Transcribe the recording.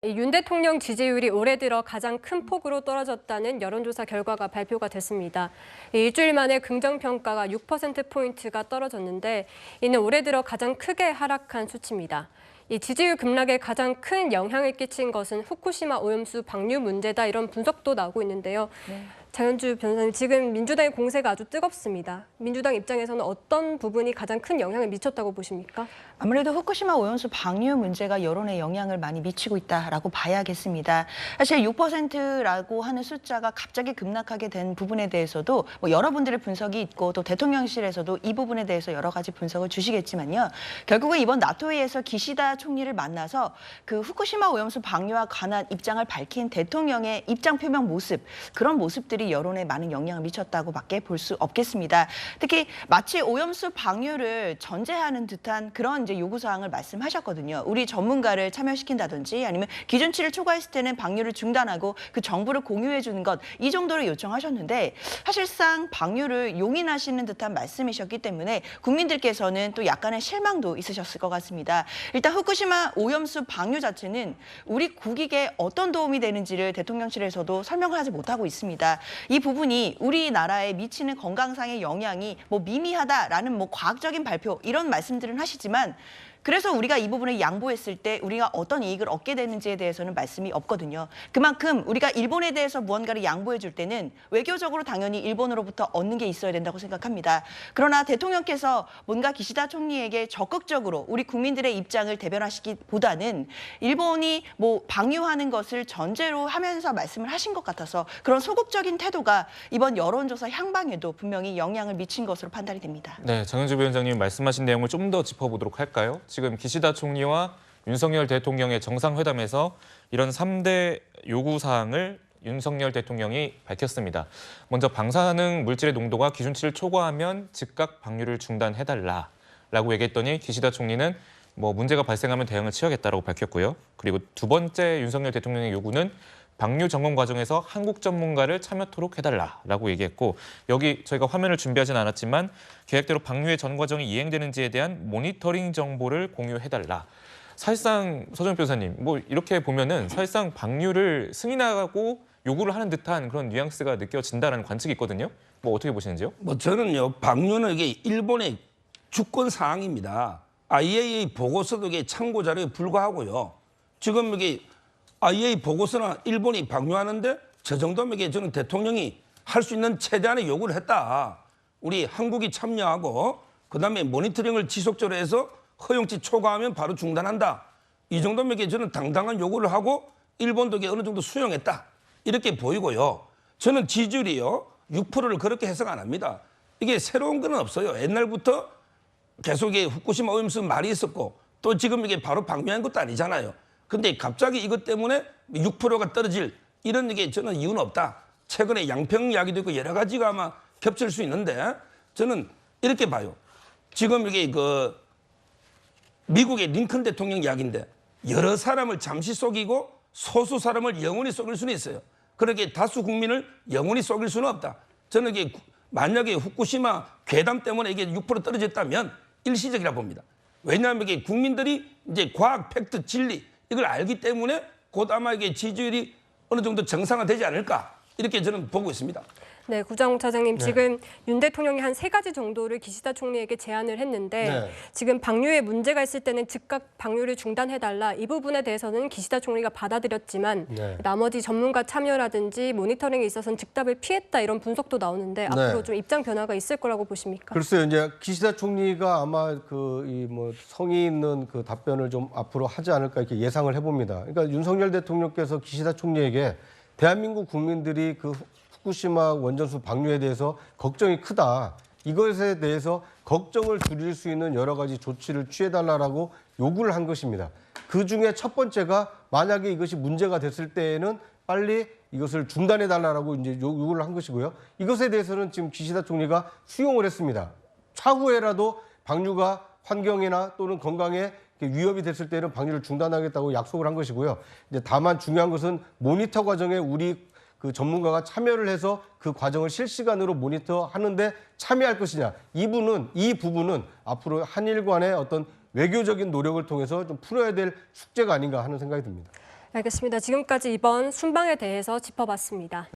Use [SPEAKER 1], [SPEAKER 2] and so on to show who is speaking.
[SPEAKER 1] 윤 대통령 지지율이 올해 들어 가장 큰 폭으로 떨어졌다는 여론조사 결과가 발표가 됐습니다. 일주일 만에 긍정평가가 6%포인트가 떨어졌는데 이는 올해 들어 가장 크게 하락한 수치입니다. 이 지지율 급락에 가장 큰 영향을 끼친 것은 후쿠시마 오염수 방류 문제다, 이런 분석도 나오고 있는데요. 장현주 변호사님, 지금 민주당의 공세가 아주 뜨겁습니다. 민주당 입장에서는 어떤 부분이 가장 큰 영향을 미쳤다고 보십니까?
[SPEAKER 2] 아무래도 후쿠시마 오염수 방류 문제가 여론에 영향을 많이 미치고 있다라고 봐야겠습니다. 사실 6%라고 하는 숫자가 갑자기 급락하게 된 부분에 대해서도 여러분들의 분석이 있고 또 대통령실에서도 이 부분에 대해서 여러 가지 분석을 주시겠지만요. 결국은 이번 나토 회의에서 기시다 총리를 만나서 그 후쿠시마 오염수 방류와 관한 입장을 밝힌 대통령의 입장 표명 모습, 그런 모습들이 여론에 많은 영향을 미쳤다고밖에 볼 수 없겠습니다. 특히 마치 오염수 방류를 전제하는 듯한 그런 이제 요구사항을 말씀하셨거든요. 우리 전문가를 참여시킨다든지 아니면 기준치를 초과했을 때는 방류를 중단하고 그 정보를 공유해 주는 것, 이 정도를 요청하셨는데 사실상 방류를 용인하시는 듯한 말씀이셨기 때문에 국민들께서는 또 약간의 실망도 있으셨을 것 같습니다. 일단 후쿠시마 오염수 방류 자체는 우리 국익에 어떤 도움이 되는지를 대통령실에서도 설명하지 못하고 있습니다. 이 부분이 우리나라에 미치는 건강상의 영향이 미미하다라는 과학적인 발표, 이런 말씀들은 하시지만 그래서 우리가 이 부분을 양보했을 때 우리가 어떤 이익을 얻게 되는지에 대해서는 말씀이 없거든요. 그만큼 우리가 일본에 대해서 무언가를 양보해 줄 때는 외교적으로 당연히 일본으로부터 얻는 게 있어야 된다고 생각합니다. 그러나 대통령께서 뭔가 기시다 총리에게 적극적으로 우리 국민들의 입장을 대변하시기보다는 일본이 방류하는 것을 전제로 하면서 말씀을 하신 것 같아서 그런 소극적인 태도가 이번 여론조사 향방에도 분명히 영향을 미친 것으로 판단이 됩니다.
[SPEAKER 3] 네, 장현주 위원장님 말씀하신 내용을 좀 더 짚어보도록 할까요? 지금 기시다 총리와 윤석열 대통령의 정상회담에서 이런 3대 요구사항을 윤석열 대통령이 밝혔습니다. 먼저 방사능 물질의 농도가 기준치를 초과하면 즉각 방류를 중단해달라라고 얘기했더니 기시다 총리는 문제가 발생하면 대응을 취하겠다라고 밝혔고요. 그리고 두 번째 윤석열 대통령의 요구는 방류 점검 과정에서 한국 전문가를 참여토록 해달라라고 얘기했고, 여기 저희가 화면을 준비하진 않았지만 계획대로 방류의 전 과정이 이행되는지에 대한 모니터링 정보를 공유해달라. 사실상 서정엽 변호사님, 이렇게 보면은 사실상 방류를 승인하고 요구를 하는 듯한 그런 뉘앙스가 느껴진다는 관측이 있거든요. 어떻게 보시는지요?
[SPEAKER 4] 저는요, 방류는 이게 일본의 주권 사항입니다. IAEA 보고서도 이게 참고 자료에 불과하고요. 지금 이게 IAEA 보고서나 일본이 방류하는데 저 정도면 이게 저는 대통령이 할 수 있는 최대한의 요구를 했다. 우리 한국이 참여하고 그다음에 모니터링을 지속적으로 해서 허용치 초과하면 바로 중단한다. 이 정도면 이게 저는 당당한 요구를 하고 일본도 이게 어느 정도 수용했다. 이렇게 보이고요. 저는 지지율이요, 6%를 그렇게 해석 안 합니다. 이게 새로운 건 없어요. 옛날부터 계속 후쿠시마 오염수 말이 있었고 또 지금 이게 바로 방류한 것도 아니잖아요. 근데 갑자기 이것 때문에 6%가 떨어질 이런 게 저는 이유는 없다. 최근에 양평 이야기도 있고 여러 가지가 아마 겹칠 수 있는데 저는 이렇게 봐요. 지금 이게 미국의 링컨 대통령 이야기인데 여러 사람을 잠시 속이고 소수 사람을 영원히 속일 수는 있어요. 그렇게 다수 국민을 영원히 속일 수는 없다. 저는 이게 만약에 후쿠시마 괴담 때문에 이게 6% 떨어졌다면 일시적이라 봅니다. 왜냐하면 이게 국민들이 이제 과학, 팩트, 진리 이걸 알기 때문에 곧 아마 이게 지지율이 어느 정도 정상화되지 않을까, 이렇게 저는 보고 있습니다.
[SPEAKER 1] 네, 구정욱 차장님, 지금 윤 대통령이 한 3가지 정도를 기시다 총리에게 제안을 했는데 지금 방류에 문제가 있을 때는 즉각 방류를 중단해달라, 이 부분에 대해서는 기시다 총리가 받아들였지만 나머지 전문가 참여라든지 모니터링에 있어서는 즉답을 피했다, 이런 분석도 나오는데 앞으로 좀 입장 변화가 있을 거라고 보십니까?
[SPEAKER 5] 글쎄요, 이제 기시다 총리가 아마 성의 있는 그 답변을 좀 앞으로 하지 않을까 이렇게 예상을 해봅니다. 그러니까 윤석열 대통령께서 기시다 총리에게 대한민국 국민들이 그 후쿠시마 원전수 방류에 대해서 걱정이 크다, 이것에 대해서 걱정을 줄일 수 있는 여러 가지 조치를 취해달라고 요구를 한 것입니다. 그중에 첫 번째가 만약에 이것이 문제가 됐을 때에는 빨리 이것을 중단해달라고 이제 요구를 한 것이고요. 이것에 대해서는 지금 기시다 총리가 수용을 했습니다. 차후에라도 방류가 환경이나 또는 건강에 위협이 됐을 때는 방류를 중단하겠다고 약속을 한 것이고요. 이제 다만 중요한 것은 모니터 과정에 우리 그 전문가가 참여를 해서 그 과정을 실시간으로 모니터하는데 참여할 것이냐, 이 부분은 앞으로 한일 간의 어떤 외교적인 노력을 통해서 좀 풀어야 될 숙제가 아닌가 하는 생각이 듭니다.
[SPEAKER 1] 알겠습니다. 지금까지 이번 순방에 대해서 짚어봤습니다.